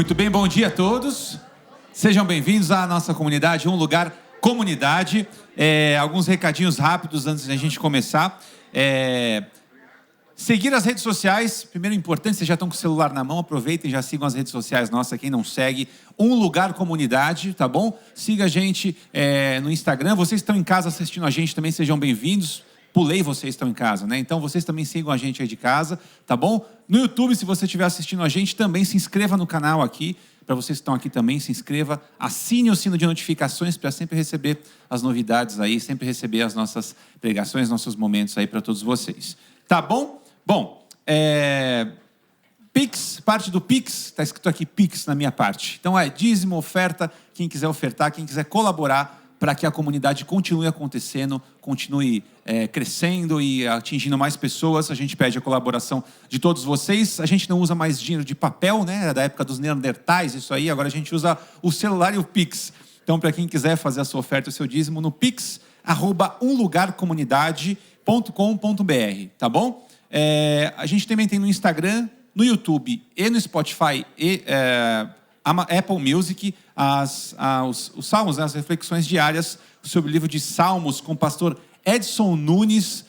Muito bem, bom dia a todos. Sejam bem-vindos à nossa comunidade, Um Lugar Comunidade. Alguns recadinhos rápidos antes da gente começar. Seguir as redes sociais, primeiro importante, vocês já estão com o celular na mão, aproveitem e já sigam as redes sociais nossas, quem não segue, Um Lugar Comunidade, tá bom? Siga a gente no Instagram, vocês estão em casa assistindo a gente também, sejam bem-vindos. Pulei, vocês estão em casa, né? Então vocês também sigam a gente aí de casa, tá bom? No YouTube, se você estiver assistindo a gente, também se inscreva no canal aqui. Para vocês que estão aqui também, se inscreva. Assine o sino de notificações para sempre receber as novidades aí, sempre receber as nossas pregações, nossos momentos aí para todos vocês. Tá bom? Bom, Pix, parte do Pix, está escrito aqui Pix na minha parte. Então dízimo, oferta, quem quiser ofertar, quem quiser colaborar, para que a comunidade continue acontecendo, continue crescendo e atingindo mais pessoas. A gente pede a colaboração de todos vocês. A gente não usa mais dinheiro de papel, né? Da época dos neandertais, isso aí. Agora a gente usa o celular e o Pix. Então, para quem quiser fazer a sua oferta, o seu dízimo, no pix@umlugarcomunidade.com.br, tá bom? A gente também tem no Instagram, no YouTube e no Spotify e Apple Music, os salmos, né, as reflexões diárias sobre o livro de Salmos com o pastor Edson Nunes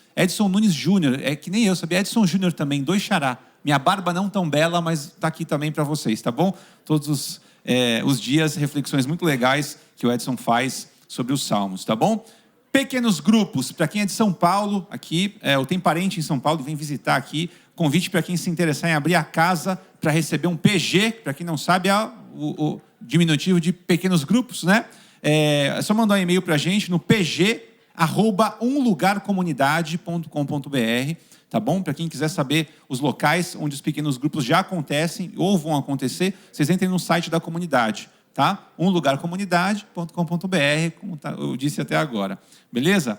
Júnior, que nem eu sabia, Edson Júnior também, 2 xará. Minha barba não tão bela, mas está aqui também para vocês, tá bom? Todos os dias, reflexões muito legais que o Edson faz sobre os Salmos, tá bom? Pequenos grupos, para quem é de São Paulo, aqui, ou tem parente em São Paulo, vem visitar aqui. Convite para quem se interessar em abrir a casa para receber um PG, para quem não sabe, é o diminutivo de pequenos grupos, né? É só mandar um e-mail para a gente no pg@umlugarcomunidade.com.br, tá bom? Para quem quiser saber os locais onde os pequenos grupos já acontecem ou vão acontecer, vocês entrem no site da comunidade, tá? umlugarcomunidade.com.br, como eu disse até agora, beleza?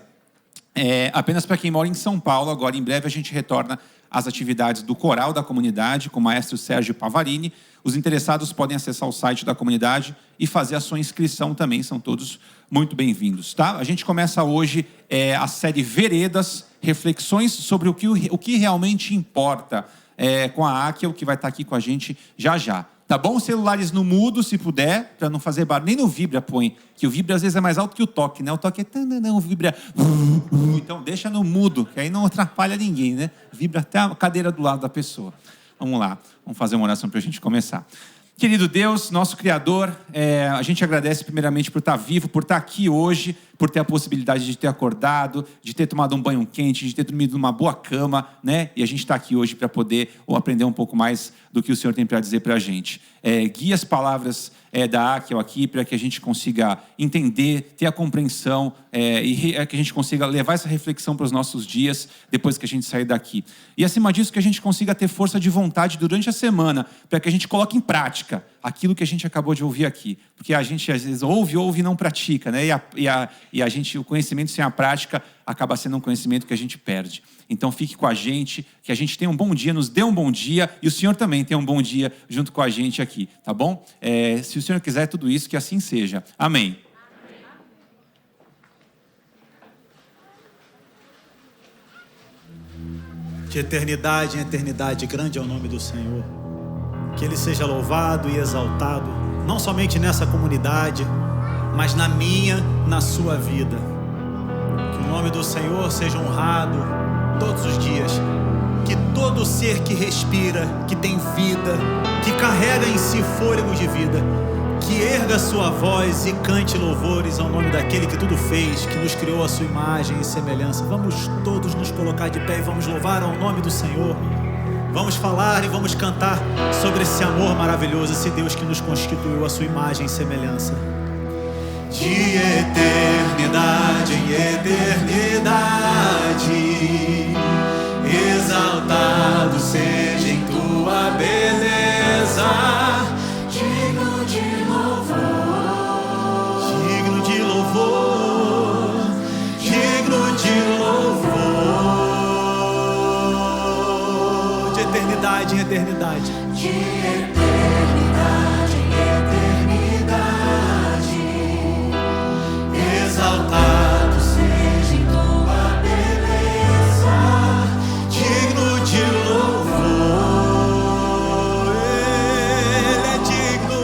Apenas para quem mora em São Paulo, agora em breve a gente retorna às atividades do coral da comunidade com o maestro Sérgio Pavarini. Os interessados podem acessar o site da comunidade e fazer a sua inscrição também, são todos muito bem-vindos, tá? A gente começa hoje a série Veredas, reflexões sobre o que realmente importa, com a Áquia, que vai estar aqui com a gente já. Tá bom? Celulares no mudo, se puder, para não fazer barulho. Nem no vibra põe, que o vibra às vezes é mais alto que o toque, né? O toque o vibra... Então deixa no mudo, que aí não atrapalha ninguém, né? Vibra até a cadeira do lado da pessoa. Vamos lá, vamos fazer uma oração para a gente começar. Querido Deus, nosso Criador, a gente agradece primeiramente por estar vivo, por estar aqui hoje, por ter a possibilidade de ter acordado, de ter tomado um banho quente, de ter dormido numa boa cama, né? E a gente está aqui hoje para poder aprender um pouco mais do que o Senhor tem para dizer para a gente. Guia as palavras da Áquia aqui para que a gente consiga entender, ter a compreensão e que a gente consiga levar essa reflexão para os nossos dias depois que a gente sair daqui. E acima disso que a gente consiga ter força de vontade durante a semana para que a gente coloque em prática aquilo que a gente acabou de ouvir aqui. Porque a gente às vezes ouve e não pratica, né? E o conhecimento sem a prática acaba sendo um conhecimento que a gente perde. Então fique com a gente, que a gente tenha um bom dia, nos dê um bom dia, e o Senhor também tenha um bom dia junto com a gente aqui, tá bom? Se o Senhor quiser tudo isso, que assim seja. Amém. De eternidade em eternidade, grande é o nome do Senhor. Que Ele seja louvado e exaltado, não somente nessa comunidade, mas na minha, na sua vida. Que o nome do Senhor seja honrado todos os dias. Que todo ser que respira, que tem vida, que carrega em si fôlego de vida, que erga sua voz e cante louvores ao nome daquele que tudo fez, que nos criou a sua imagem e semelhança. Vamos todos nos colocar de pé e vamos louvar ao nome do Senhor. Vamos falar e vamos cantar sobre esse amor maravilhoso, esse Deus que nos constituiu a sua imagem e semelhança. De eternidade em eternidade, exaltado seja em tua beleza, digno de louvor, digno de louvor, digno de louvor, de eternidade em eternidade, de eternidade em eternidade, exaltado seja em tua beleza, digno de louvor. Ele é digno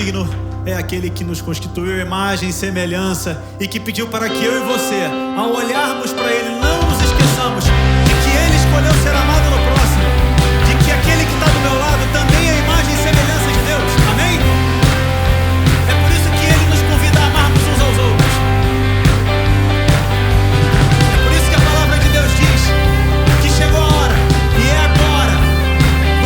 digno é aquele que nos constituiu imagem e semelhança e que pediu para que eu e você, ao olharmos para Ele, não nos esqueçamos de que Ele escolheu ser amado no próximo, de que aquele que está do meu lado também é imagem e semelhança de Deus. Amém? É por isso que Ele nos convida a amarmos uns aos outros. É por isso que a palavra de Deus diz que chegou a hora, e é agora,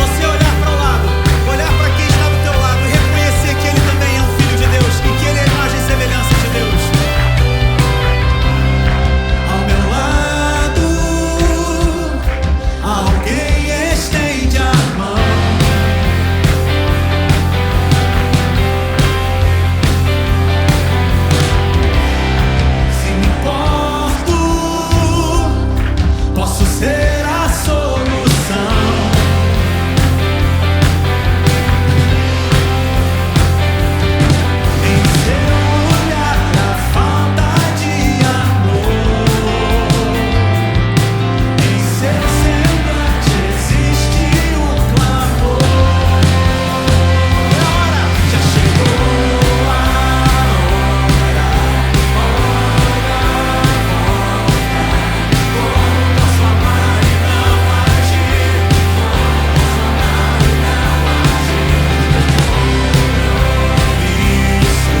você olhar para o lado, olhar para quem está do teu lado e reconhecer que Ele também é um filho de Deus e que Ele é a imagem e semelhança de Deus. Ao meu lado, alguém estende a mão. Se me importo, posso ser a solução. Em seu olhar a falta de amor, em seu semblante existe o clamor. Agora já chegou a hora, como posso amar e não agir? Isso,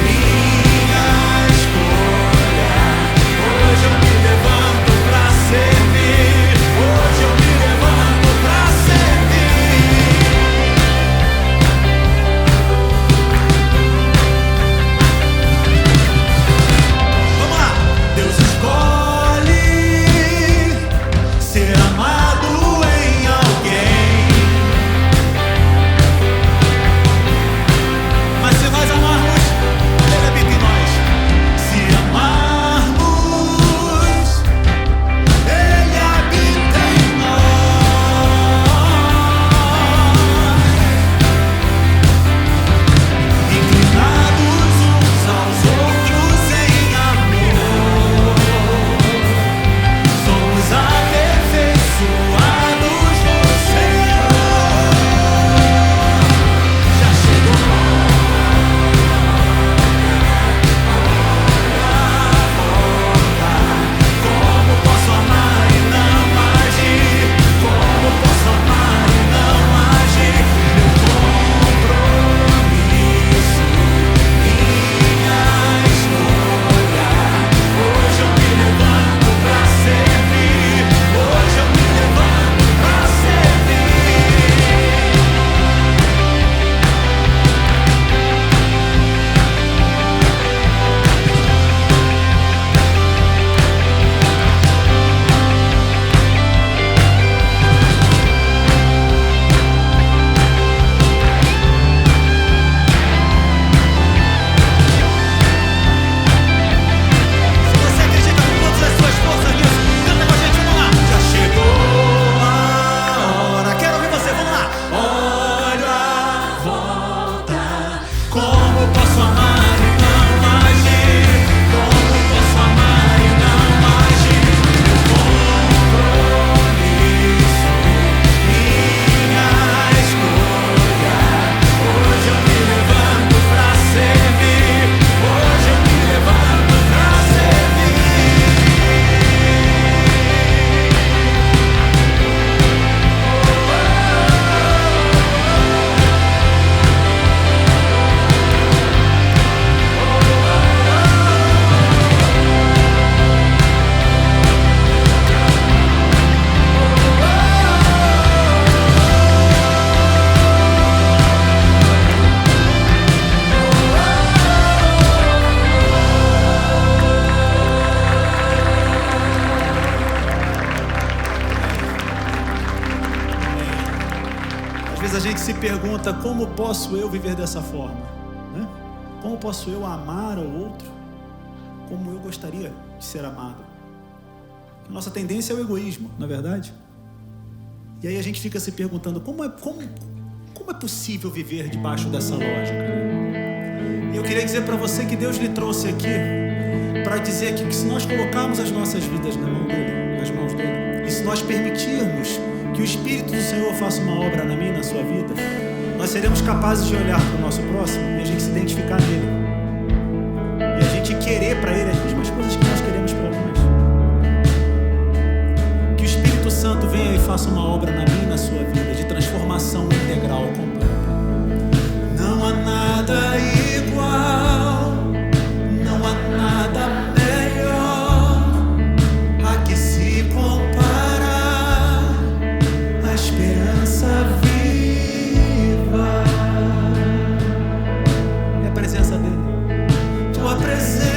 minha escolha. Hoje eu me levanto pra servir. Hoje eu me levanto pra servir. Vamos lá! Deus escolhe ser amado em alguém. Mas se nós amarmos, Ele habita em nós. Se amarmos, Ele habita em nós. Inclinados uns aos outros em amor, somos aperfeiçoados no Senhor. Já chegou a hora. Como posso amar e não agir? Como posso amar e não agir? Meu compromisso, minha escolha. Hoje eu me levanto pra servir. Hoje eu me levanto pra servir. Se você acredita com todas as suas forças nisso, canta com a gente, vamos lá. Já chegou a hora. Quero ouvir você, vamos lá. Olho a volta. Como posso amar e não agir? Como posso amar e não agir? Meu compromisso, minha escolha. Hoje eu me levanto pra servir. Hoje eu me levanto pra servir. Às vezes a gente se pergunta: como posso eu viver dessa forma? Né? Como posso eu amar ao outro como eu gostaria de ser amado? Nossa tendência é o egoísmo, não é verdade? E aí a gente fica se perguntando: como é possível viver debaixo dessa lógica? E eu queria dizer para você que Deus lhe trouxe aqui para dizer que se nós colocarmos as nossas vidas nas mãos dele, e se nós permitirmos que o Espírito do Senhor faça uma obra na minha e na sua vida, nós seremos capazes de olhar para o nosso próximo e a gente se identificar nele. E a gente querer para ele as mesmas coisas que nós queremos para nós. Que o Espírito Santo venha e faça uma obra na minha e na sua vida de transformação integral, completa. Não há nada igual, não há nada melhor a que se comparar a esperança viva. É a presença dele, tua presença.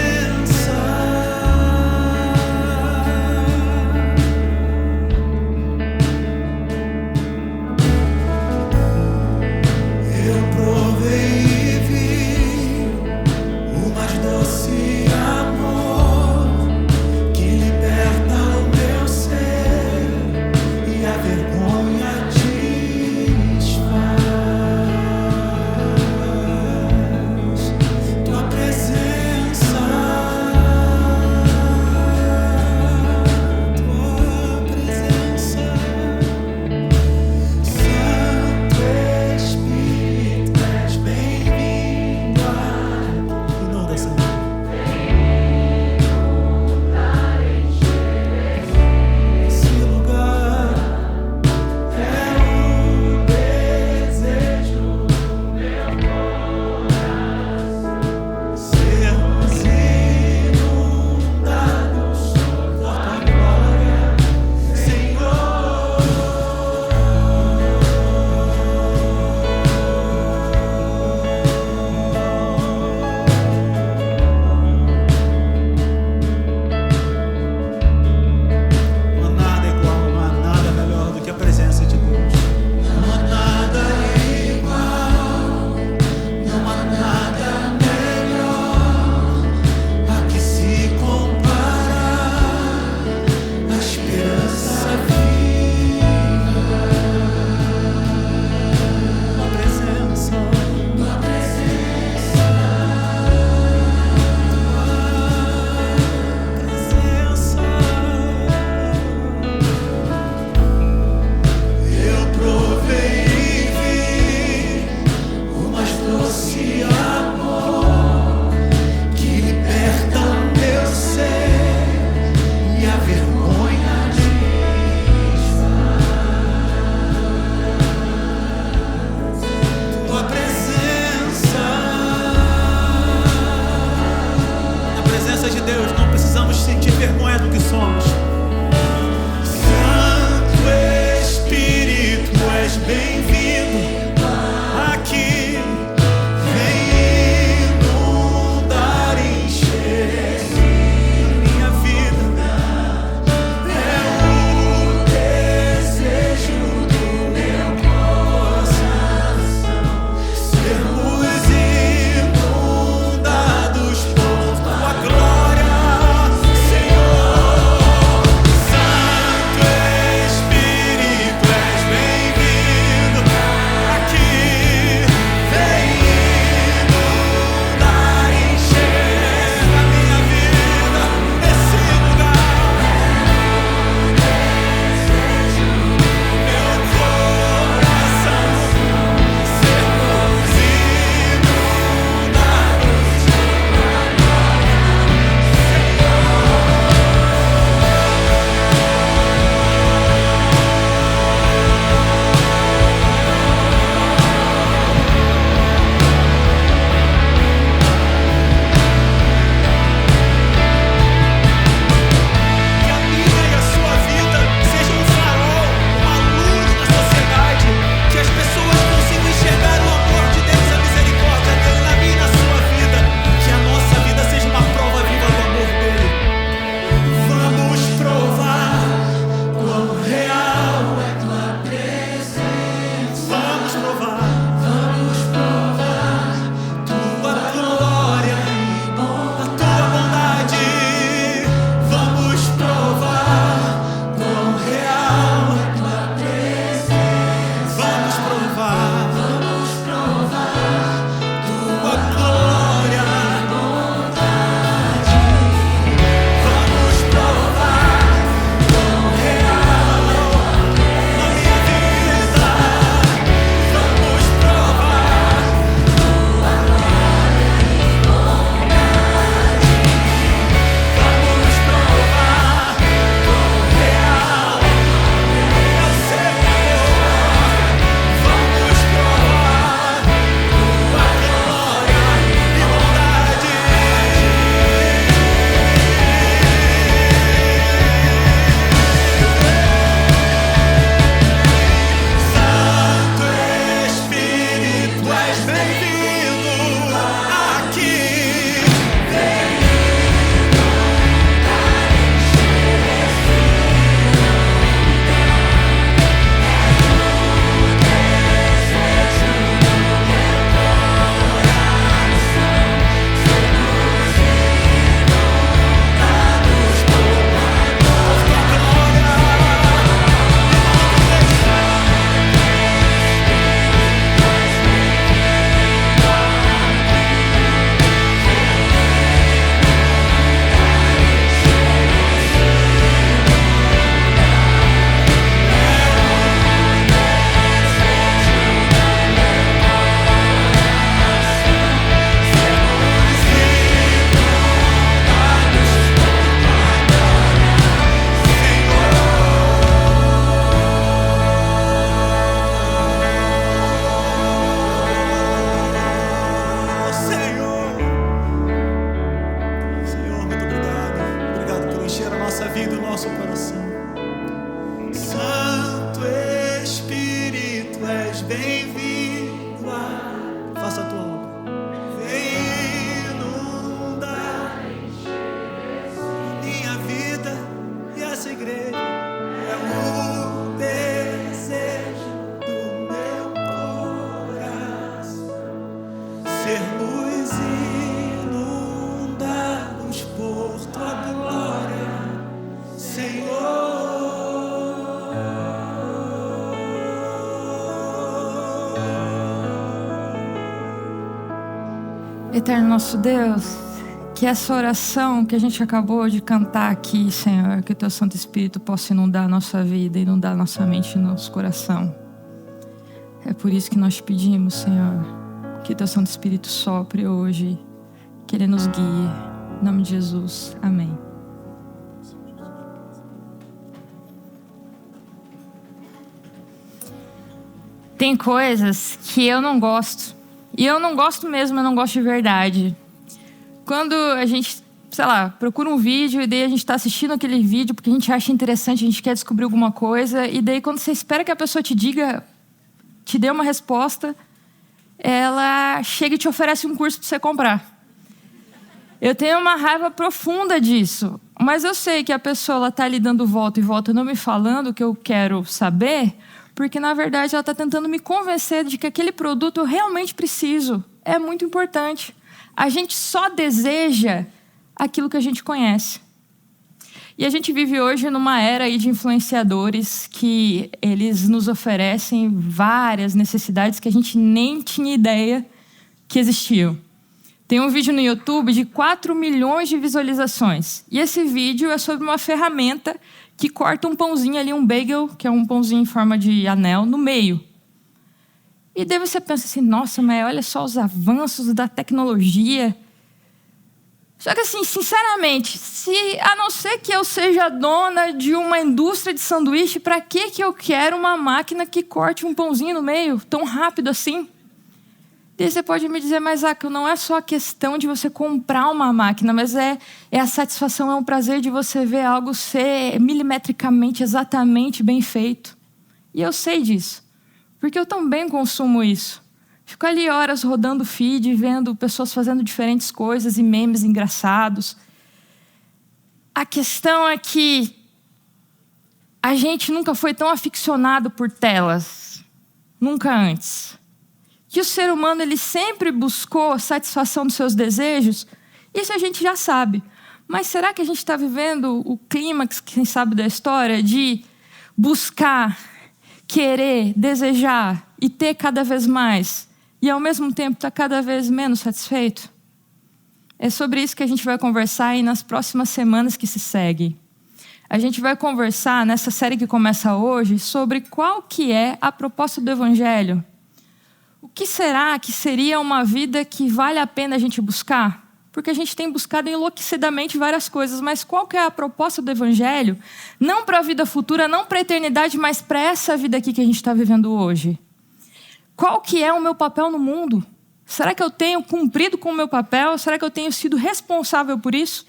vida do nosso coração. Santo Espírito, és bem-vindo. Faça a tua obra. Vem inundar minha vida e essa igreja. É o desejo do meu coração. Ser luz e inundar-nos por tua glória, Senhor. Eterno nosso Deus, que essa oração que a gente acabou de cantar aqui, Senhor, que o Teu Santo Espírito possa inundar a nossa vida, inundar a nossa mente e nosso coração. É por isso que nós te pedimos, Senhor, que o Teu Santo Espírito sopre hoje, que Ele nos guie. Em nome de Jesus. Amém. Tem coisas que eu não gosto. E eu não gosto mesmo, eu não gosto de verdade. Quando a gente, sei lá, procura um vídeo e daí a gente está assistindo aquele vídeo porque a gente acha interessante, a gente quer descobrir alguma coisa, e daí quando você espera que a pessoa te diga, te dê uma resposta, ela chega e te oferece um curso para você comprar. Eu tenho uma raiva profunda disso, mas eu sei que a pessoa está ali dando volta e volta, não me falando o que eu quero saber, porque na verdade ela está tentando me convencer de que aquele produto eu realmente preciso. É muito importante. A gente só deseja aquilo que a gente conhece. E a gente vive hoje numa era aí de influenciadores que eles nos oferecem várias necessidades que a gente nem tinha ideia que existiam. Tem um vídeo no YouTube de 4 milhões de visualizações. E esse vídeo é sobre uma ferramenta que corta um pãozinho ali, um bagel, que é um pãozinho em forma de anel, no meio. E daí você pensa assim, nossa, mas olha só os avanços da tecnologia. Só que assim, sinceramente, a não ser que eu seja dona de uma indústria de sanduíche, para que eu quero uma máquina que corte um pãozinho no meio tão rápido assim? E você pode me dizer, mas não é só a questão de você comprar uma máquina, mas é a satisfação, é o prazer de você ver algo ser milimetricamente, exatamente bem feito. E eu sei disso, porque eu também consumo isso. Fico ali horas rodando feed, vendo pessoas fazendo diferentes coisas e memes engraçados. A questão é que a gente nunca foi tão aficionado por telas. Nunca antes. Que o ser humano ele sempre buscou a satisfação dos seus desejos, isso a gente já sabe. Mas será que a gente está vivendo o clímax, quem sabe, da história, de buscar, querer, desejar e ter cada vez mais, e ao mesmo tempo estar cada vez menos satisfeito? É sobre isso que a gente vai conversar aí nas próximas semanas que se seguem. A gente vai conversar nessa série que começa hoje sobre qual que é a proposta do Evangelho. O que será que seria uma vida que vale a pena a gente buscar? Porque a gente tem buscado enlouquecidamente várias coisas, mas qual que é a proposta do Evangelho? Não para a vida futura, não para a eternidade, mas para essa vida aqui que a gente está vivendo hoje. Qual que é o meu papel no mundo? Será que eu tenho cumprido com o meu papel? Será que eu tenho sido responsável por isso?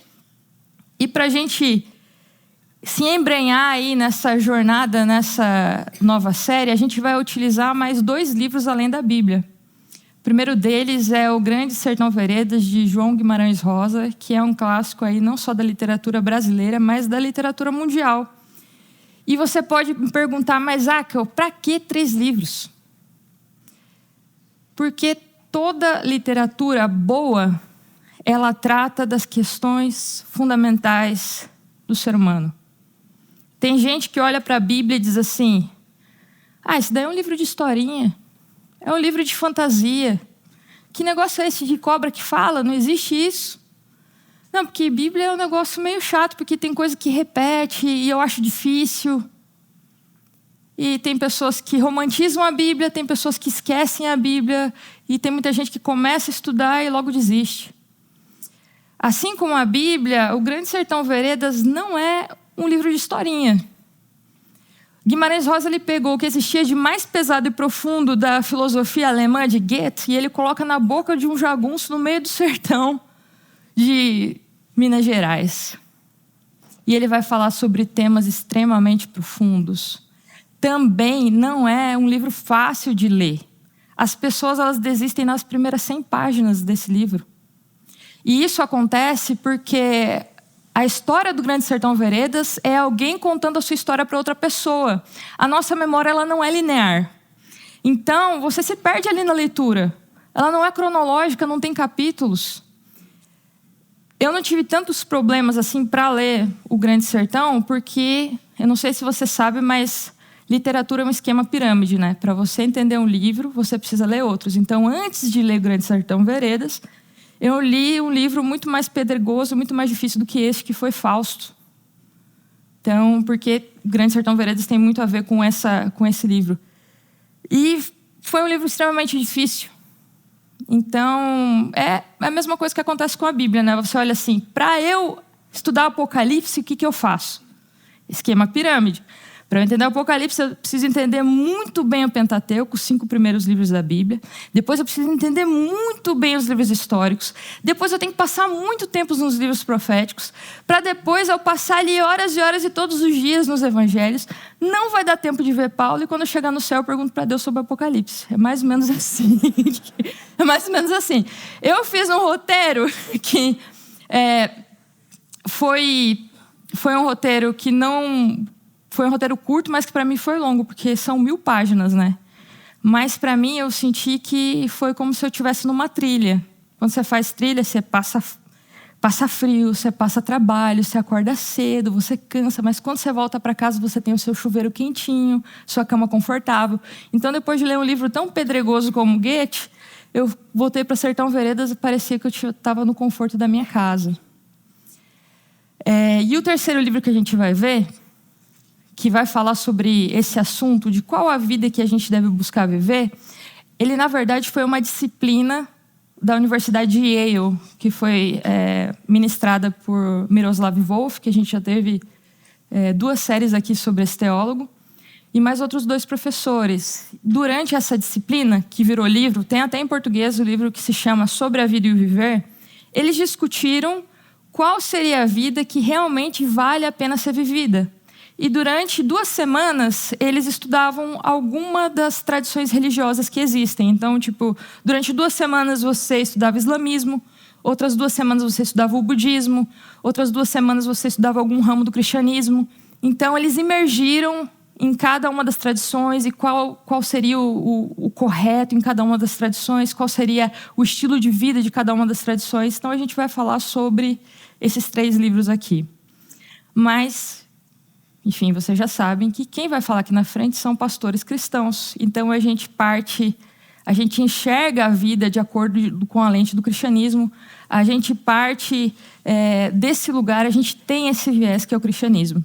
E para a gente se embrenhar aí nessa jornada, nessa nova série, a gente vai utilizar mais 2 livros além da Bíblia. O primeiro deles é O Grande Sertão Veredas, de João Guimarães Rosa, que é um clássico aí não só da literatura brasileira, mas da literatura mundial. E você pode me perguntar, mas para que 3 livros? Porque toda literatura boa, ela trata das questões fundamentais do ser humano. Tem gente que olha para a Bíblia e diz assim, isso daí é um livro de historinha, é um livro de fantasia. Que negócio é esse de cobra que fala? Não existe isso. Não, porque Bíblia é um negócio meio chato, porque tem coisa que repete e eu acho difícil. E tem pessoas que romantizam a Bíblia, tem pessoas que esquecem a Bíblia, e tem muita gente que começa a estudar e logo desiste. Assim como a Bíblia, O Grande Sertão Veredas não é um livro de historinha. Guimarães Rosa ele pegou o que existia de mais pesado e profundo da filosofia alemã de Goethe e ele coloca na boca de um jagunço no meio do sertão de Minas Gerais. e ele vai falar sobre temas extremamente profundos. Também não é um livro fácil de ler. As pessoas elas desistem nas primeiras 100 páginas desse livro. E isso acontece porque a história do Grande Sertão Veredas é alguém contando a sua história para outra pessoa. A nossa memória ela não é linear. Então, você se perde ali na leitura. Ela não é cronológica, não tem capítulos. Eu não tive tantos problemas assim para ler o Grande Sertão, porque, eu não sei se você sabe, mas literatura é um esquema pirâmide, né? Para você entender um livro, você precisa ler outros. Então, antes de ler o Grande Sertão Veredas, eu li um livro muito mais pedregoso, muito mais difícil do que esse, que foi Fausto. Então, porque o Grande Sertão Veredas tem muito a ver com esse livro. E foi um livro extremamente difícil. Então, é a mesma coisa que acontece com a Bíblia, né? Você olha assim, para eu estudar Apocalipse, o que eu faço? Esquema pirâmide. Para eu entender o Apocalipse, eu preciso entender muito bem o Pentateuco, os 5 primeiros livros da Bíblia. Depois eu preciso entender muito bem os livros históricos. Depois eu tenho que passar muito tempo nos livros proféticos. Para depois eu passar ali horas e horas e todos os dias nos evangelhos. Não vai dar tempo de ver Paulo. E quando eu chegar no céu, eu pergunto para Deus sobre o Apocalipse. É mais ou menos assim. É mais ou menos assim. Eu fiz um roteiro que foi um roteiro que não... Foi um roteiro curto, mas que para mim foi longo, porque são 1000 páginas, né? Mas para mim eu senti que foi como se eu estivesse numa trilha. Quando você faz trilha, você passa frio, você passa trabalho, você acorda cedo, você cansa, mas quando você volta para casa você tem o seu chuveiro quentinho, sua cama confortável. Então depois de ler um livro tão pedregoso como Goethe, eu voltei para Sertão Veredas e parecia que eu estava no conforto da minha casa. E o terceiro livro que a gente vai ver, que vai falar sobre esse assunto de qual a vida que a gente deve buscar viver, ele, na verdade, foi uma disciplina da Universidade de Yale, que foi ministrada por Miroslav Volf, que a gente já teve 2 séries aqui sobre esse teólogo, e mais outros 2 professores. Durante essa disciplina, que virou livro, tem até em português o livro que se chama Sobre a Vida e o Viver, eles discutiram qual seria a vida que realmente vale a pena ser vivida. E durante 2 semanas, eles estudavam alguma das tradições religiosas que existem. Então, durante 2 semanas você estudava islamismo, outras 2 semanas você estudava o budismo, outras 2 semanas você estudava algum ramo do cristianismo. Então, eles imergiram em cada uma das tradições e qual seria o correto em cada uma das tradições, qual seria o estilo de vida de cada uma das tradições. Então, a gente vai falar sobre esses 3 livros aqui. Mas... enfim, vocês já sabem que quem vai falar aqui na frente são pastores cristãos. Então, a gente enxerga a vida de acordo com a lente do cristianismo. A gente parte desse lugar, a gente tem esse viés que é o cristianismo.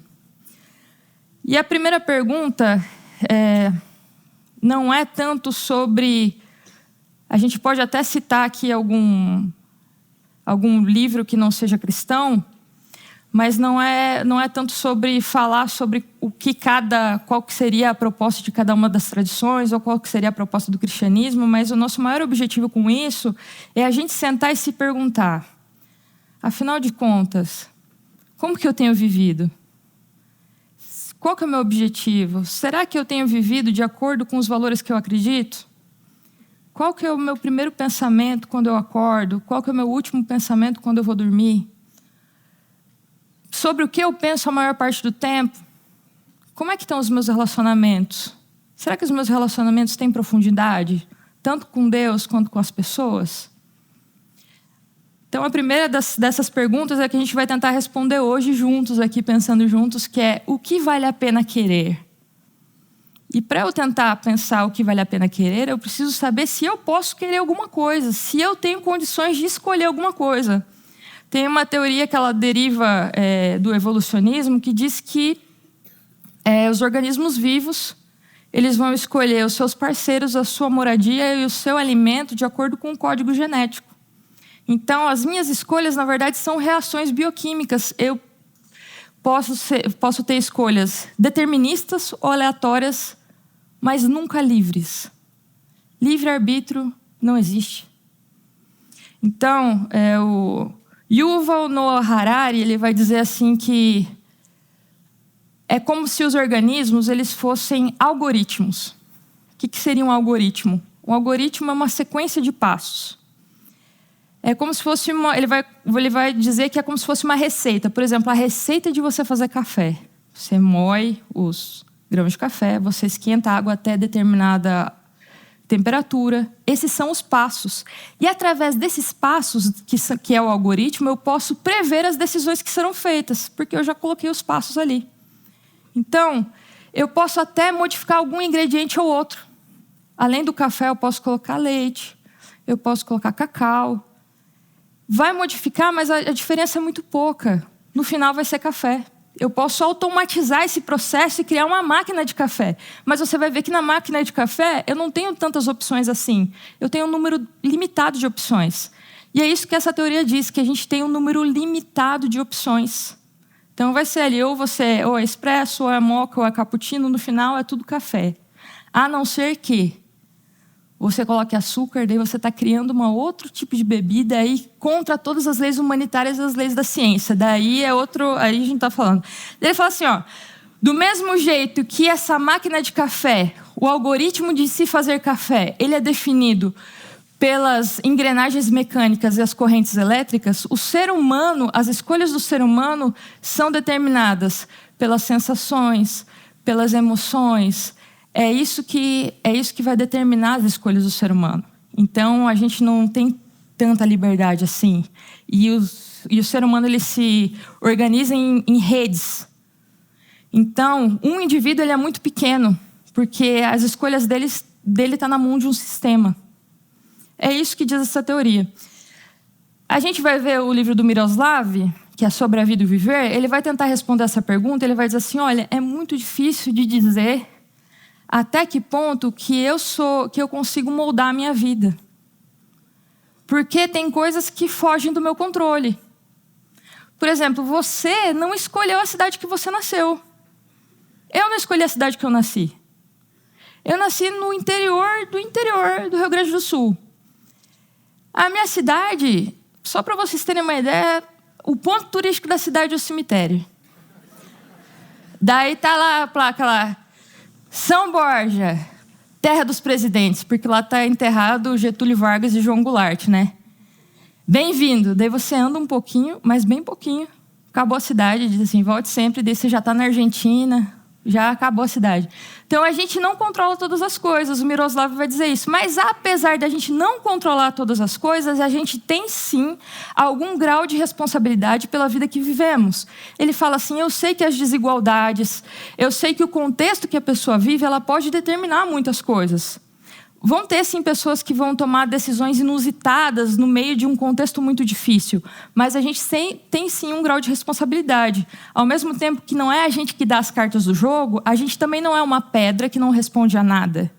E a primeira pergunta não é tanto sobre... A gente pode até citar aqui algum livro que não seja cristão, mas não é tanto sobre falar sobre qual que seria a proposta de cada uma das tradições ou qual que seria a proposta do cristianismo, mas o nosso maior objetivo com isso é a gente sentar e se perguntar, afinal de contas, como que eu tenho vivido? Qual que é o meu objetivo? Será que eu tenho vivido de acordo com os valores que eu acredito? Qual que é o meu primeiro pensamento quando eu acordo? Qual que é o meu último pensamento quando eu vou dormir? Sobre o que eu penso a maior parte do tempo? Como é que estão os meus relacionamentos? Será que os meus relacionamentos têm profundidade? Tanto com Deus quanto com as pessoas? Então, a primeira dessas perguntas é que a gente vai tentar responder hoje juntos, aqui pensando juntos, que é: o que vale a pena querer? E para eu tentar pensar o que vale a pena querer, eu preciso saber se eu posso querer alguma coisa, se eu tenho condições de escolher alguma coisa. Tem uma teoria que ela deriva do evolucionismo que diz que os organismos vivos eles vão escolher os seus parceiros, a sua moradia e o seu alimento de acordo com o código genético. Então, as minhas escolhas, na verdade, são reações bioquímicas. Eu posso ter escolhas deterministas ou aleatórias, mas nunca livres. Livre-arbítrio não existe. Então, o Yuval Noah Harari ele vai dizer assim que é como se os organismos eles fossem algoritmos. O que seria um algoritmo? Um algoritmo é uma sequência de passos. É como se fosse ele vai dizer que é como se fosse uma receita. Por exemplo, a receita de você fazer café. Você moe os grãos de café, você esquenta a água até determinada temperatura. Esses são os passos. E através desses passos, que é o algoritmo, eu posso prever as decisões que serão feitas, porque eu já coloquei os passos ali. Então, eu posso até modificar algum ingrediente ou outro. Além do café, eu posso colocar leite, eu posso colocar cacau. Vai modificar, mas a diferença é muito pouca. No final vai ser café. Eu posso automatizar esse processo e criar uma máquina de café. Mas você vai ver que na máquina de café eu não tenho tantas opções assim. Eu tenho um número limitado de opções. E é isso que essa teoria diz, que a gente tem um número limitado de opções. Então vai ser ali, ou é expresso, ou é moca, ou é cappuccino, no final é tudo café. A não ser que você coloque açúcar, daí você está criando um outro tipo de bebida aí contra todas as leis humanitárias e as leis da ciência. Daí é outro, aí a gente está falando. Daí ele fala assim, ó, do mesmo jeito que essa máquina de café, o algoritmo de se fazer café, ele é definido pelas engrenagens mecânicas e as correntes elétricas, o ser humano, as escolhas do ser humano são determinadas pelas sensações, pelas emoções. É isso que vai determinar as escolhas do ser humano. Então, a gente não tem tanta liberdade assim. E o ser humano ele se organiza em redes. Então, um indivíduo ele é muito pequeno, porque as escolhas dele estão na mão de um sistema. É isso que diz essa teoria. A gente vai ver o livro do Miroslav, que é sobre a vida e o viver, ele vai tentar responder essa pergunta, ele vai dizer assim, olha, é muito difícil de dizer até que ponto que eu consigo moldar a minha vida. Porque tem coisas que fogem do meu controle. Por exemplo, você não escolheu a cidade que você nasceu. Eu não escolhi a cidade que eu nasci. Eu nasci no interior do Rio Grande do Sul. A minha cidade, só para vocês terem uma ideia, o ponto turístico da cidade é o cemitério. Daí tá lá a placa lá, São Borja, terra dos presidentes, porque lá está enterrado Getúlio Vargas e João Goulart, né? Bem-vindo. Daí você anda um pouquinho, mas bem pouquinho. Acabou a cidade, diz assim, volte sempre. Daí você já está na Argentina, já acabou a cidade. Então, a gente não controla todas as coisas. O Miroslav vai dizer isso. Mas, apesar de a gente não controlar todas as coisas, a gente tem, sim, algum grau de responsabilidade pela vida que vivemos. Ele fala assim, eu sei que as desigualdades, eu sei que o contexto que a pessoa vive, ela pode determinar muitas coisas. Vão ter, sim, pessoas que vão tomar decisões inusitadas no meio de um contexto muito difícil. Mas a gente tem, sim, um grau de responsabilidade. Ao mesmo tempo que não é a gente que dá as cartas do jogo, a gente também não é uma pedra que não responde a nada.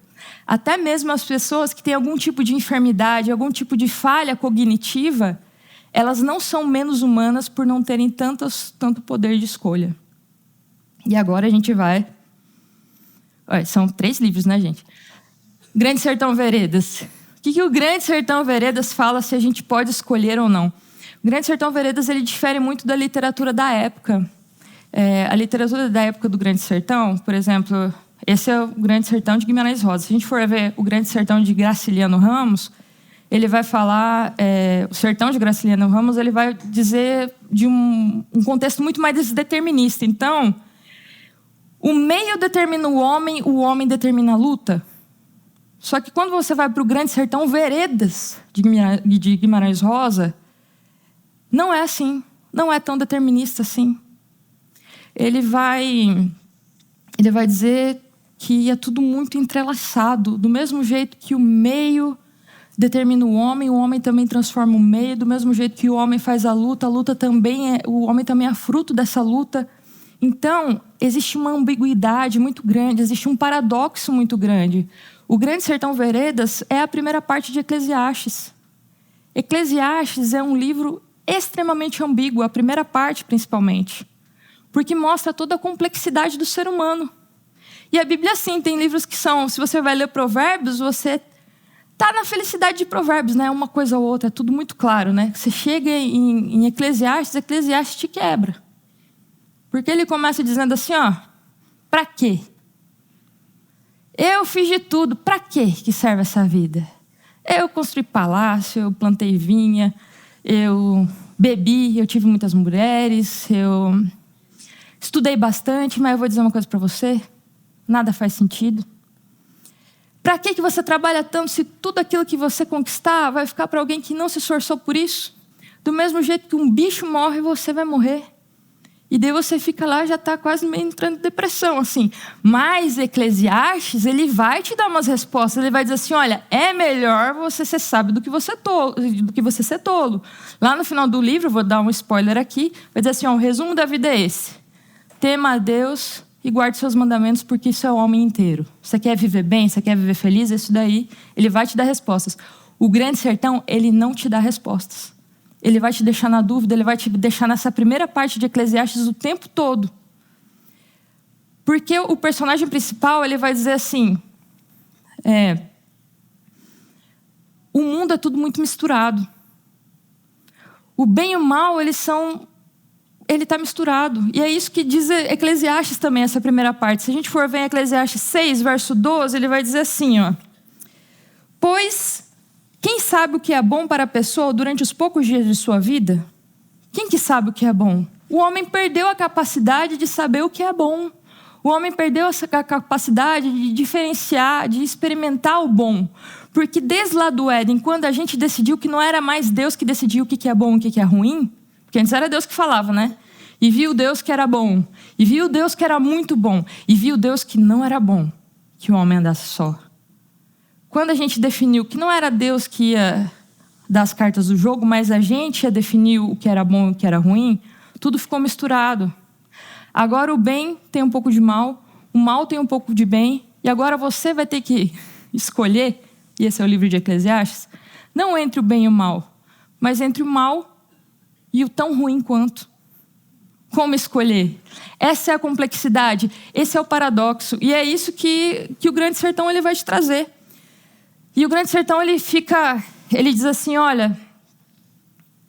Até mesmo as pessoas que têm algum tipo de enfermidade, algum tipo de falha cognitiva, elas não são menos humanas por não terem tanto poder de escolha. E agora a gente vai... Olha, são 3 livros, né, gente? Grande Sertão Veredas. O que o Grande Sertão Veredas fala se a gente pode escolher ou não? O Grande Sertão Veredas ele difere muito da literatura da época. A literatura da época do Grande Sertão, por exemplo, esse é o Grande Sertão de Guimarães Rosa. Se a gente for ver o Grande Sertão de Graciliano Ramos, ele vai falar... o Sertão de Graciliano Ramos ele vai dizer de um contexto muito mais determinista. Então, o meio determina o homem determina a luta. Só que quando você vai para o Grande Sertão Veredas de Guimarães Rosa, não é assim, não é tão determinista assim. Ele vai dizer que é tudo muito entrelaçado, do mesmo jeito que o meio determina o homem também transforma o meio, do mesmo jeito que o homem faz a luta também o homem também é fruto dessa luta. Então, existe uma ambiguidade muito grande, existe um paradoxo muito grande. O Grande Sertão Veredas é a primeira parte de Eclesiastes. Eclesiastes é um livro extremamente ambíguo, a primeira parte principalmente, porque mostra toda a complexidade do ser humano. E a Bíblia, sim, tem livros que são, se você vai ler Provérbios, você está na felicidade de Provérbios, né? Uma coisa ou outra, é tudo muito claro, né? Você chega em Eclesiastes te quebra. Porque ele começa dizendo assim, ó, Para quê? Eu fiz de tudo. Para quê que serve essa vida? Eu construí palácio, eu plantei vinha, eu bebi, eu tive muitas mulheres, eu estudei bastante, mas eu vou dizer uma coisa para você, nada faz sentido. Para que você trabalha tanto se tudo aquilo que você conquistar vai ficar para alguém que não se esforçou por isso? Do mesmo jeito que um bicho morre, você vai morrer. E daí você fica lá, já está quase meio entrando em depressão, assim. Mas Eclesiastes, ele vai te dar umas respostas. Ele vai dizer assim, olha, é melhor você ser sábio do que você ser tolo. Lá no final do livro, vou dar um spoiler aqui, vai dizer assim, ó, o resumo da vida é esse. Tema a Deus e guarde seus mandamentos, porque isso é o homem inteiro. Você quer viver bem, você quer viver feliz, isso daí, ele vai te dar respostas. O Grande Sertão, ele não te dá respostas. Ele vai te deixar na dúvida, ele vai te deixar nessa primeira parte de Eclesiastes o tempo todo. Porque o personagem principal, ele vai dizer assim, o mundo é tudo muito misturado. O bem e o mal, ele está misturado. E é isso que diz Eclesiastes também, essa primeira parte. Se a gente for ver em Eclesiastes 6, verso 12, ele vai dizer assim, ó. Pois... quem sabe o que é bom para a pessoa durante os poucos dias de sua vida? Quem que sabe o que é bom? O homem perdeu a capacidade de saber o que é bom. O homem perdeu essa capacidade de diferenciar, de experimentar o bom. Porque desde lá do Éden, quando a gente decidiu que não era mais Deus que decidia o que é bom e o que é ruim, porque antes era Deus que falava, né? E viu Deus que era bom, e viu Deus que era muito bom, e viu Deus que não era bom, que o homem andasse só. Quando a gente definiu que não era Deus que ia dar as cartas do jogo, mas a gente ia definir o que era bom e o que era ruim, tudo ficou misturado. Agora o bem tem um pouco de mal, o mal tem um pouco de bem, e agora você vai ter que escolher, e esse é o livro de Eclesiastes, não entre o bem e o mal, mas entre o mal e o tão ruim quanto. Como escolher? Essa é a complexidade, esse é o paradoxo, e é isso que o Grande Sertão ele vai te trazer. E o Grande Sertão, ele diz assim, olha,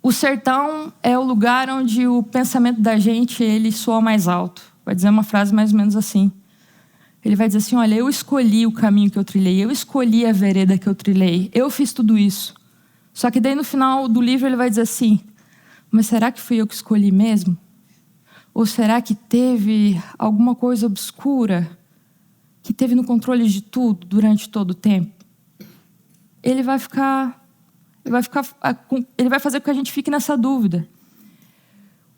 o sertão é o lugar onde o pensamento da gente, ele soa mais alto. Vai dizer uma frase mais ou menos assim. Ele vai dizer assim, olha, eu escolhi o caminho que eu trilhei, eu escolhi a vereda que eu trilhei, eu fiz tudo isso. Só que daí no final do livro ele vai dizer assim, mas será que fui eu que escolhi mesmo? Ou será que teve alguma coisa obscura que teve no controle de tudo durante todo o tempo? Ele vai fazer com que a gente fique nessa dúvida.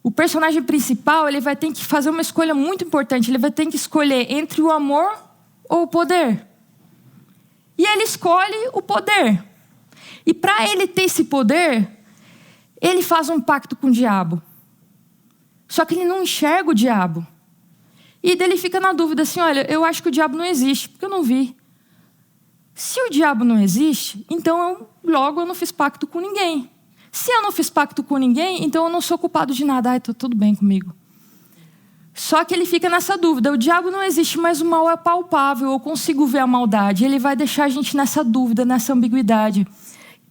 O personagem principal, ele vai ter que fazer uma escolha muito importante. Ele vai ter que escolher entre o amor ou o poder. E ele escolhe o poder. E para ele ter esse poder, ele faz um pacto com o diabo. Só que ele não enxerga o diabo. E daí ele fica na dúvida assim, olha, eu acho que o diabo não existe, porque eu não vi. Se o diabo não existe, então logo eu não fiz pacto com ninguém. Se eu não fiz pacto com ninguém, então eu não sou culpado de nada. Ai, tá tudo bem comigo. Só que ele fica nessa dúvida. O diabo não existe, mas o mal é palpável. Eu consigo ver a maldade. Ele vai deixar a gente nessa dúvida, nessa ambiguidade.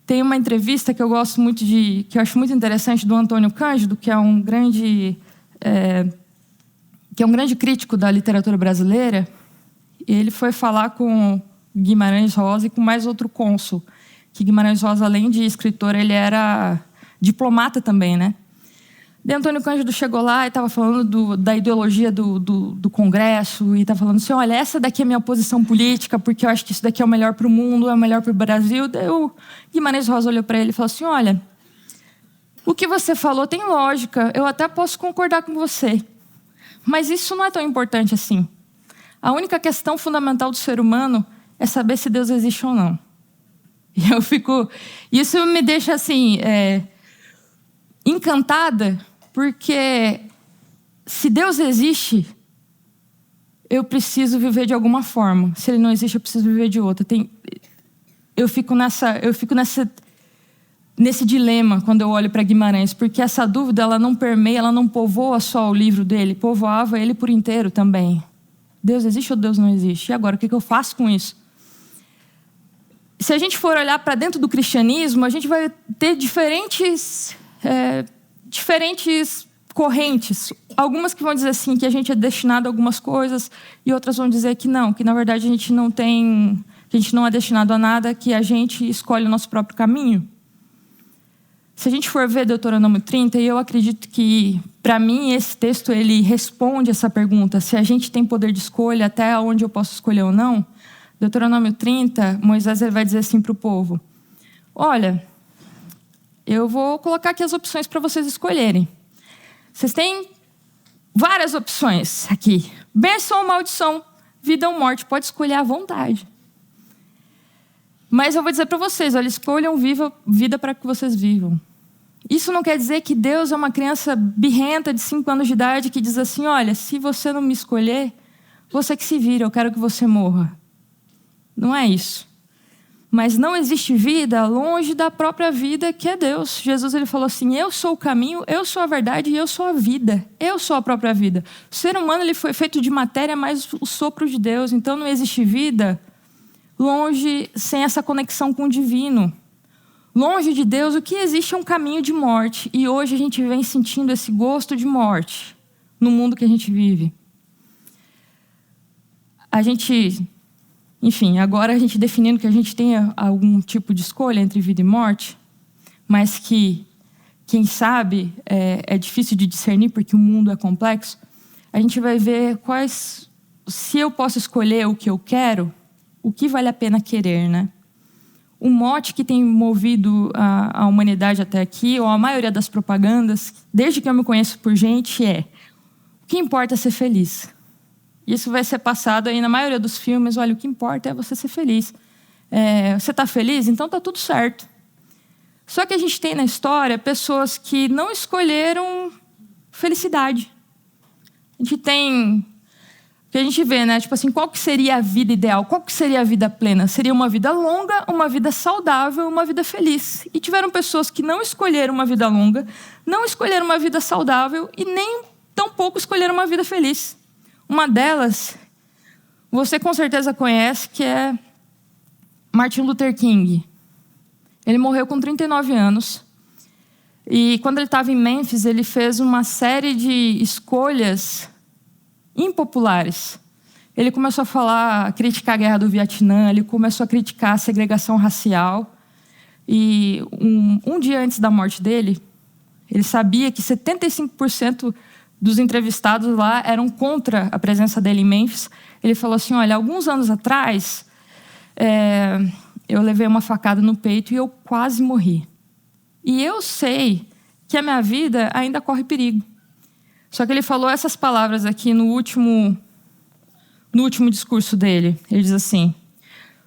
Tem uma entrevista que eu gosto muito que eu acho muito interessante, do Antônio Cândido, que é um grande crítico da literatura brasileira. Ele foi falar com Guimarães Rosa e com mais outro cônsul, que Guimarães Rosa, além de escritor, ele era diplomata também, né? De Antônio Cândido chegou lá e estava falando da ideologia do Congresso e estava falando assim, olha, essa daqui é a minha posição política, porque eu acho que isso daqui é o melhor para o mundo, é o melhor para o Brasil. Daí o Guimarães Rosa olhou para ele e falou assim, olha, o que você falou tem lógica, eu até posso concordar com você, mas isso não é tão importante assim. A única questão fundamental do ser humano é saber se Deus existe ou não. E isso me deixa assim, encantada, porque se Deus existe, eu preciso viver de alguma forma. Se Ele não existe, eu preciso viver de outra. Eu fico nesse dilema quando eu olho para Guimarães, porque essa dúvida ela não permeia, ela não povoa só o livro dele, povoava ele por inteiro também. Deus existe ou Deus não existe? E agora, o que eu faço com isso? Se a gente for olhar para dentro do cristianismo, a gente vai ter diferentes correntes. Algumas que vão dizer assim, que a gente é destinado a algumas coisas, e outras vão dizer que não, que na verdade a gente não é destinado a nada, que a gente escolhe o nosso próprio caminho. Se a gente for ver Deuteronômio 30, e eu acredito que, para mim, esse texto ele responde essa pergunta, se a gente tem poder de escolha até onde eu posso escolher ou não. Deuteronômio 30, Moisés ele vai dizer assim para o povo: olha, eu vou colocar aqui as opções para vocês escolherem. Vocês têm várias opções aqui. Bênção ou maldição, vida ou morte. Pode escolher à vontade. Mas eu vou dizer para vocês, olha, escolham vida para que vocês vivam. Isso não quer dizer que Deus é uma criança birrenta de 5 anos de idade que diz assim, olha, se você não me escolher, você que se vira, eu quero que você morra. Não é isso. Mas não existe vida longe da própria vida que é Deus. Jesus ele falou assim, eu sou o caminho, eu sou a verdade e eu sou a vida. Eu sou a própria vida. O ser humano ele foi feito de matéria, mas o sopro de Deus. Então não existe vida longe, sem essa conexão com o divino. Longe de Deus, o que existe é um caminho de morte. E hoje a gente vem sentindo esse gosto de morte no mundo que a gente vive. Enfim, agora a gente definindo que a gente tenha algum tipo de escolha entre vida e morte, mas que, quem sabe, é difícil de discernir porque o mundo é complexo, a gente vai ver se eu posso escolher o que eu quero, o que vale a pena querer, né? O mote que tem movido a humanidade até aqui, ou a maioria das propagandas, desde que eu me conheço por gente, o que importa é ser feliz. Isso vai ser passado aí na maioria dos filmes. Olha, o que importa é você ser feliz. Você está feliz? Então está tudo certo. Só que a gente tem na história pessoas que não escolheram felicidade. A gente tem... O que a gente vê, né? Tipo assim, qual que seria a vida ideal? Qual que seria a vida plena? Seria uma vida longa, uma vida saudável, uma vida feliz. E tiveram pessoas que não escolheram uma vida longa, não escolheram uma vida saudável e nem tampouco escolheram uma vida feliz. Uma delas, você com certeza conhece, que é Martin Luther King. Ele morreu com 39 anos. E quando ele estava em Memphis, ele fez uma série de escolhas impopulares. Ele começou a criticar a guerra do Vietnã, ele começou a criticar a segregação racial. E um dia antes da morte dele, ele sabia que 75% dos entrevistados lá eram contra a presença dele em Memphis. Ele falou assim, olha, alguns anos atrás, eu levei uma facada no peito e eu quase morri. E eu sei que a minha vida ainda corre perigo. Só que ele falou essas palavras aqui no último discurso dele. Ele diz assim,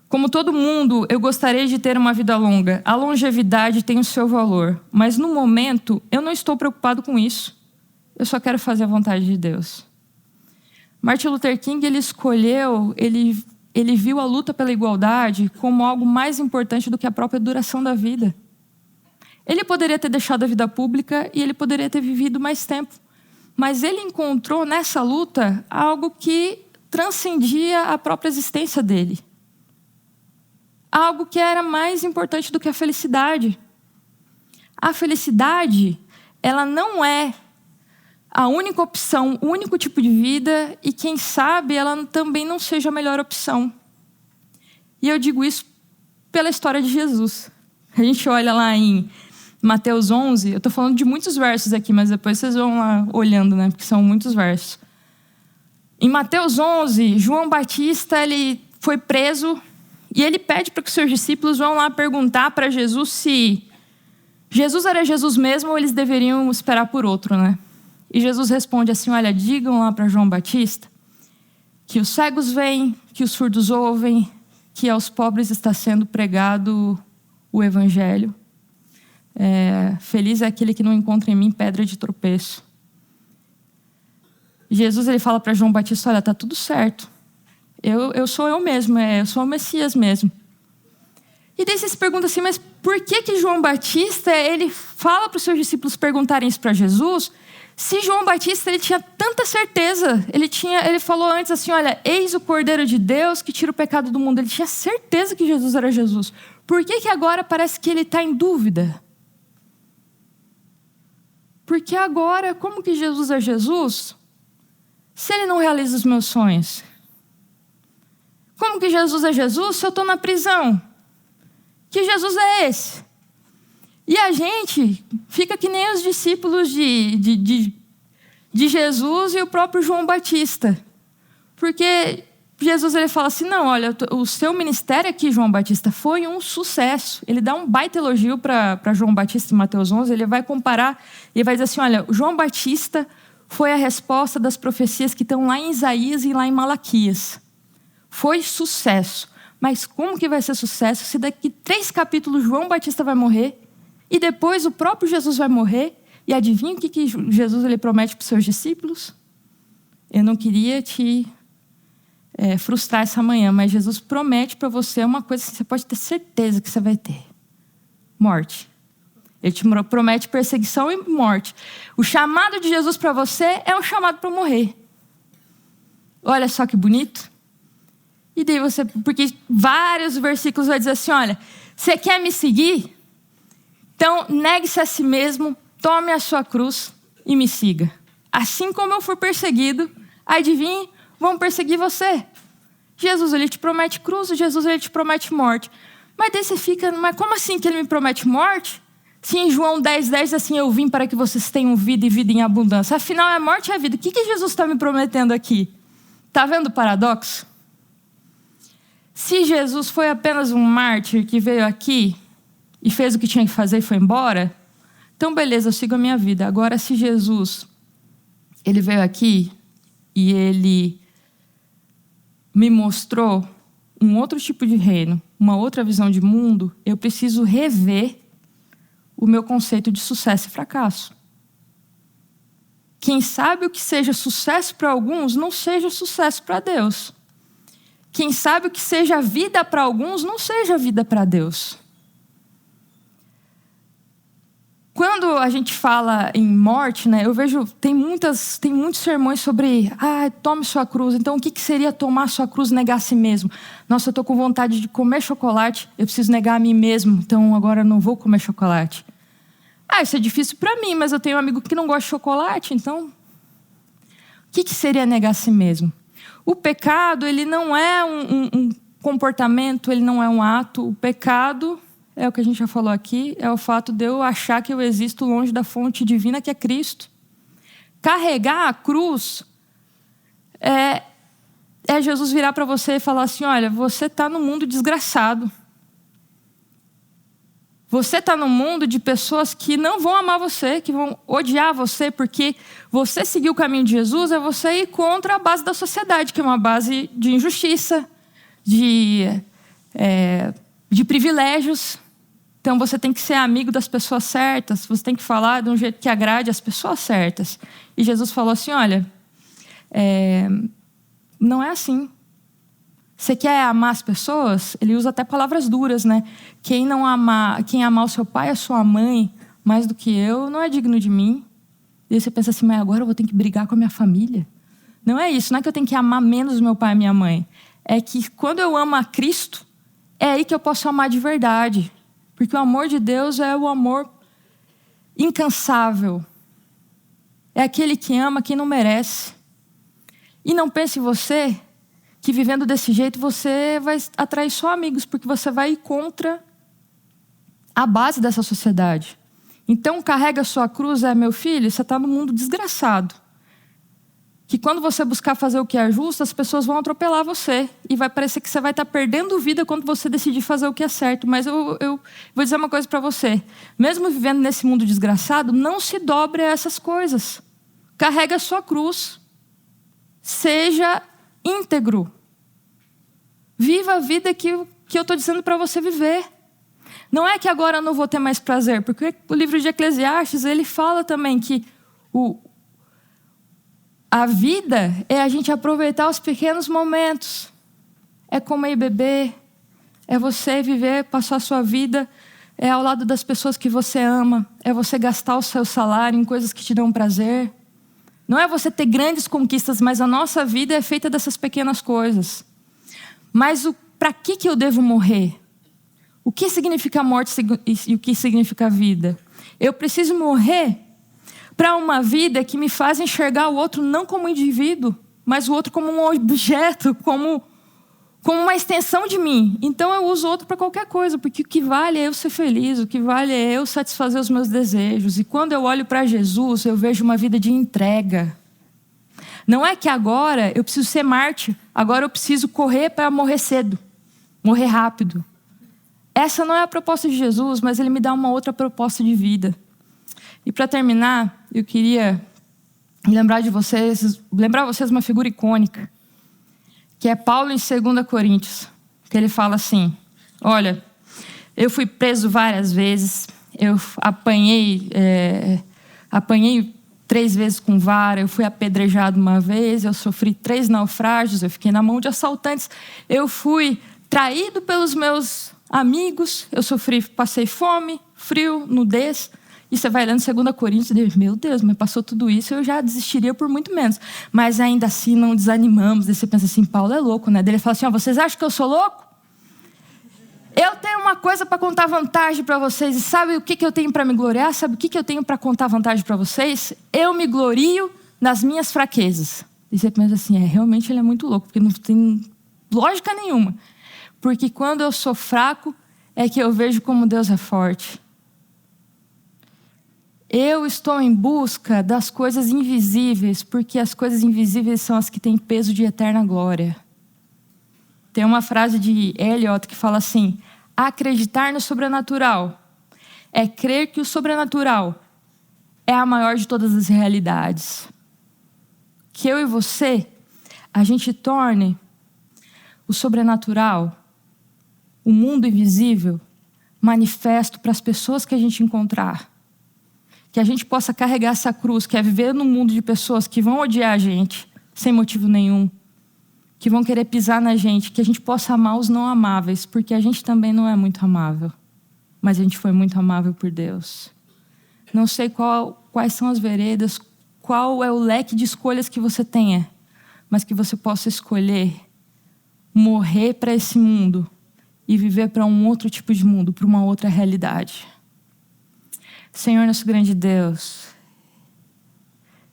como todo mundo, eu gostaria de ter uma vida longa. A longevidade tem o seu valor. Mas no momento, eu não estou preocupado com isso. Eu só quero fazer a vontade de Deus. Martin Luther King, ele viu a luta pela igualdade como algo mais importante do que a própria duração da vida. Ele poderia ter deixado a vida pública e ele poderia ter vivido mais tempo. Mas ele encontrou nessa luta algo que transcendia a própria existência dele. Algo que era mais importante do que a felicidade. A felicidade, ela não é a única opção, o único tipo de vida, e quem sabe ela também não seja a melhor opção. E eu digo isso pela história de Jesus. A gente olha lá em Mateus 11, eu estou falando de muitos versos aqui, mas depois vocês vão lá olhando, né? Porque são muitos versos. Em Mateus 11, João Batista ele foi preso e ele pede para que os seus discípulos vão lá perguntar para Jesus se Jesus era Jesus mesmo ou eles deveriam esperar por outro, né? E Jesus responde assim, olha, digam lá para João Batista que os cegos veem, que os surdos ouvem, que aos pobres está sendo pregado o evangelho. Feliz é aquele que não encontra em mim pedra de tropeço. Jesus ele fala para João Batista, olha, tá tudo certo. Eu sou eu mesmo, eu sou o Messias mesmo. E daí você se pergunta assim, mas por que João Batista ele fala para os seus discípulos perguntarem isso para Jesus? Se João Batista ele tinha tanta certeza, ele falou antes assim, olha, eis o Cordeiro de Deus que tira o pecado do mundo. Ele tinha certeza que Jesus era Jesus. Por que agora parece que ele está em dúvida? Porque agora, como que Jesus é Jesus se ele não realiza os meus sonhos? Como que Jesus é Jesus se eu estou na prisão? Que Jesus é esse? E a gente fica que nem os discípulos de Jesus e o próprio João Batista. Porque Jesus ele fala assim, não, olha, o seu ministério aqui, João Batista, foi um sucesso. Ele dá um baita elogio para João Batista em Mateus 11, ele vai comparar, ele vai dizer assim, olha, João Batista foi a resposta das profecias que estão lá em Isaías e lá em Malaquias. Foi sucesso. Mas como que vai ser sucesso se daqui 3 capítulos João Batista vai morrer e depois o próprio Jesus vai morrer? E adivinha o que Jesus ele promete para os seus discípulos? Eu não queria te frustrar essa manhã, mas Jesus promete para você uma coisa que você pode ter certeza que você vai ter. Morte. Ele te promete perseguição e morte. O chamado de Jesus para você é um chamado para morrer. Olha só que bonito. E daí você, porque vários versículos vai dizer assim, olha, você quer me seguir? Então negue-se a si mesmo, tome a sua cruz e me siga. Assim como eu for perseguido, adivinhe, vão perseguir você. Jesus, ele te promete cruz, Jesus, ele te promete morte. Mas daí você fica, mas como assim que ele me promete morte? Se em João 10:10 assim, eu vim para que vocês tenham vida e vida em abundância. Afinal, é a morte e a vida. O que Jesus está me prometendo aqui? Está vendo o paradoxo? Se Jesus foi apenas um mártir que veio aqui e fez o que tinha que fazer e foi embora, então beleza, eu sigo a minha vida. Agora, se Jesus, ele veio aqui e ele me mostrou um outro tipo de reino, uma outra visão de mundo, eu preciso rever o meu conceito de sucesso e fracasso. Quem sabe o que seja sucesso para alguns, não seja sucesso para Deus. Quem sabe o que seja vida para alguns, não seja vida para Deus. Quando a gente fala em morte, né, eu vejo, tem muitos sermões sobre, tome sua cruz. Então, o que seria tomar sua cruz e negar a si mesmo? Nossa, eu estou com vontade de comer chocolate, eu preciso negar a mim mesmo, então agora eu não vou comer chocolate. Isso é difícil para mim, mas eu tenho um amigo que não gosta de chocolate, então... O que seria negar a si mesmo? O pecado, ele não é um comportamento, ele não é um ato. O pecado... é o que a gente já falou aqui, é o fato de eu achar que eu existo longe da fonte divina que é Cristo. Carregar a cruz é Jesus virar para você e falar assim, olha, você está num mundo desgraçado. Você está num mundo de pessoas que não vão amar você, que vão odiar você, porque você seguir o caminho de Jesus é você ir contra a base da sociedade, que é uma base de injustiça, de privilégios. Então, você tem que ser amigo das pessoas certas, você tem que falar de um jeito que agrade as pessoas certas. E Jesus falou assim, olha, não é assim. Você quer amar as pessoas? Ele usa até palavras duras, né? Quem amar o seu pai e a sua mãe mais do que eu, não é digno de mim. E aí você pensa assim, mas agora eu vou ter que brigar com a minha família? Não é isso, não é que eu tenho que amar menos meu pai e minha mãe. É que quando eu amo a Cristo, é aí que eu posso amar de verdade. Porque o amor de Deus é o amor incansável. É aquele que ama quem não merece. E não pense você que vivendo desse jeito você vai atrair só amigos, porque você vai ir contra a base dessa sociedade. Então carrega a sua cruz, meu filho, você está num mundo desgraçado. Que quando você buscar fazer o que é justo, as pessoas vão atropelar você. E vai parecer que você vai estar perdendo vida quando você decidir fazer o que é certo. Mas eu vou dizer uma coisa para você. Mesmo vivendo nesse mundo desgraçado, não se dobre a essas coisas. Carrega a sua cruz. Seja íntegro. Viva a vida que eu estou dizendo para você viver. Não é que agora eu não vou ter mais prazer. Porque o livro de Eclesiastes, ele fala também que a vida é a gente aproveitar os pequenos momentos. É comer e beber. É você viver, passar a sua vida ao lado das pessoas que você ama. É você gastar o seu salário em coisas que te dão prazer. Não é você ter grandes conquistas, mas a nossa vida é feita dessas pequenas coisas. Mas para que eu devo morrer? O que significa morte e o que significa vida? Eu preciso morrer para uma vida que me faz enxergar o outro não como indivíduo, mas o outro como um objeto, como uma extensão de mim. Então eu uso o outro para qualquer coisa, porque o que vale é eu ser feliz, o que vale é eu satisfazer os meus desejos. E quando eu olho para Jesus, eu vejo uma vida de entrega. Não é que agora eu preciso ser mártir, agora eu preciso correr para morrer cedo, morrer rápido. Essa não é a proposta de Jesus, mas ele me dá uma outra proposta de vida. E para terminar, eu queria lembrar vocês uma figura icônica, que é Paulo em 2 Coríntios, que ele fala assim: olha, eu fui preso várias vezes, eu apanhei 3 vezes com vara, eu fui apedrejado uma vez, eu sofri 3 naufrágios, eu fiquei na mão de assaltantes, eu fui traído pelos meus amigos, passei fome, frio, nudez. E você vai lendo 2 Coríntios e diz: meu Deus, mas passou tudo isso, eu já desistiria por muito menos. Mas ainda assim não desanimamos. Daí você pensa assim: Paulo é louco, né? Daí ele fala assim: vocês acham que eu sou louco? Eu tenho uma coisa para contar vantagem para vocês. E sabe o que eu tenho para me gloriar? Sabe o que eu tenho para contar vantagem para vocês? Eu me glorio nas minhas fraquezas. E você pensa assim: realmente ele é muito louco, porque não tem lógica nenhuma. Porque quando eu sou fraco, é que eu vejo como Deus é forte. Eu estou em busca das coisas invisíveis, porque as coisas invisíveis são as que têm peso de eterna glória. Tem uma frase de Eliot que fala assim: acreditar no sobrenatural é crer que o sobrenatural é a maior de todas as realidades. Que eu e você, a gente torne o sobrenatural, o mundo invisível, manifesto para as pessoas que a gente encontrar. Que a gente possa carregar essa cruz, que é viver num mundo de pessoas que vão odiar a gente, sem motivo nenhum, que vão querer pisar na gente, que a gente possa amar os não amáveis, porque a gente também não é muito amável, mas a gente foi muito amável por Deus. Não sei quais são as veredas, qual é o leque de escolhas que você tenha, mas que você possa escolher morrer para esse mundo e viver para um outro tipo de mundo, para uma outra realidade. Senhor, nosso grande Deus,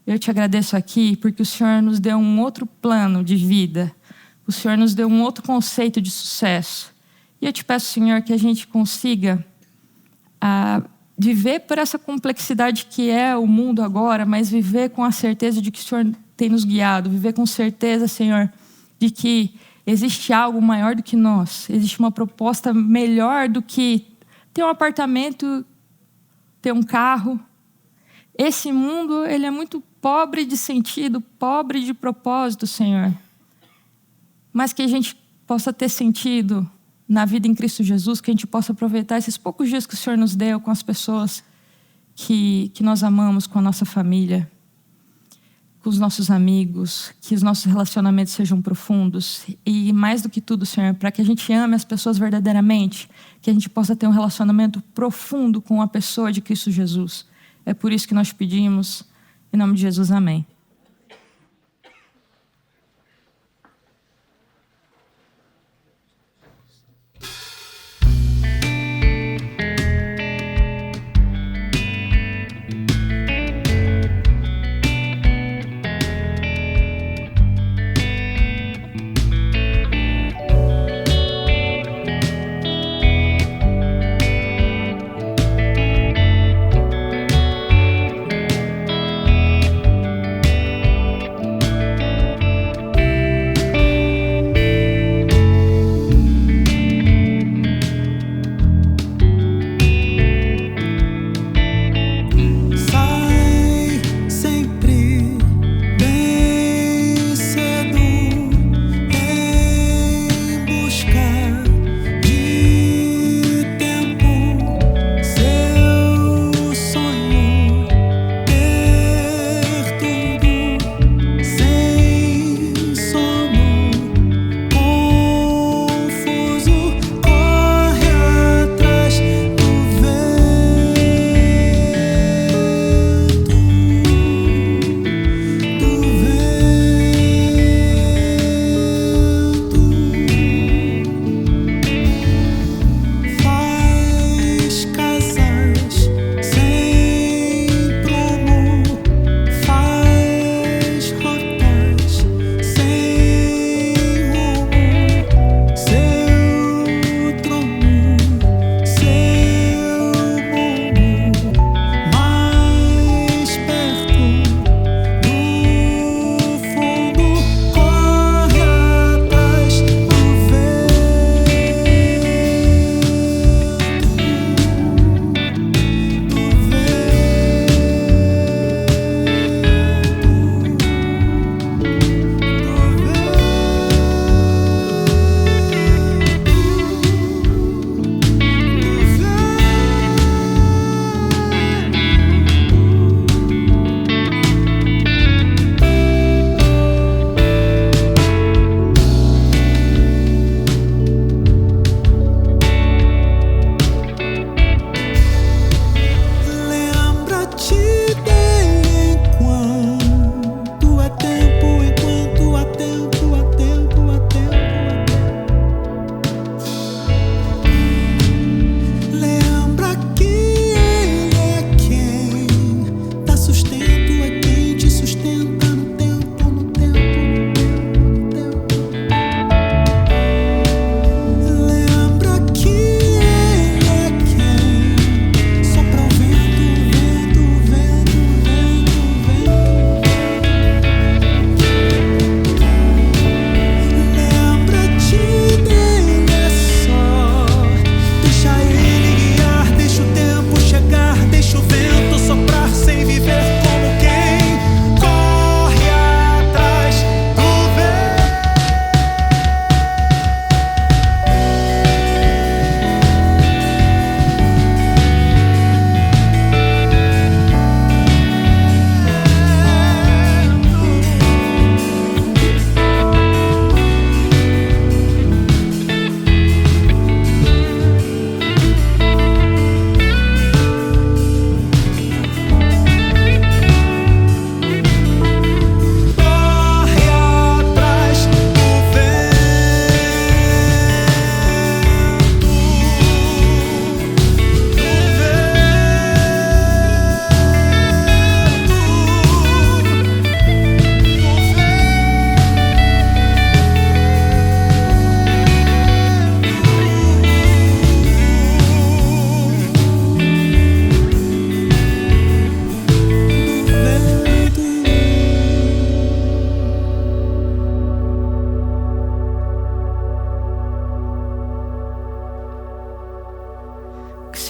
eu te agradeço aqui porque o Senhor nos deu um outro plano de vida, o Senhor nos deu um outro conceito de sucesso. E eu te peço, Senhor, que a gente consiga viver por essa complexidade que é o mundo agora, mas viver com a certeza de que o Senhor tem nos guiado, viver com certeza, Senhor, de que existe algo maior do que nós, existe uma proposta melhor do que ter um apartamento, ter um carro. Esse mundo, ele é muito pobre de sentido, pobre de propósito, Senhor. Mas que a gente possa ter sentido na vida em Cristo Jesus, que a gente possa aproveitar esses poucos dias que o Senhor nos deu com as pessoas que nós amamos, com a nossa família, com os nossos amigos, que os nossos relacionamentos sejam profundos. E mais do que tudo, Senhor, para que a gente ame as pessoas verdadeiramente, que a gente possa ter um relacionamento profundo com a pessoa de Cristo Jesus. É por isso que nós pedimos, em nome de Jesus, amém.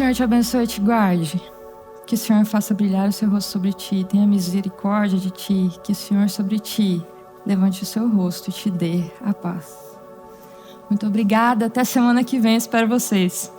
Senhor te abençoe e te guarde. Que o Senhor faça brilhar o seu rosto sobre ti, tenha misericórdia de ti. Que o Senhor sobre ti levante o seu rosto e te dê a paz. Muito obrigada. Até semana que vem. Espero vocês.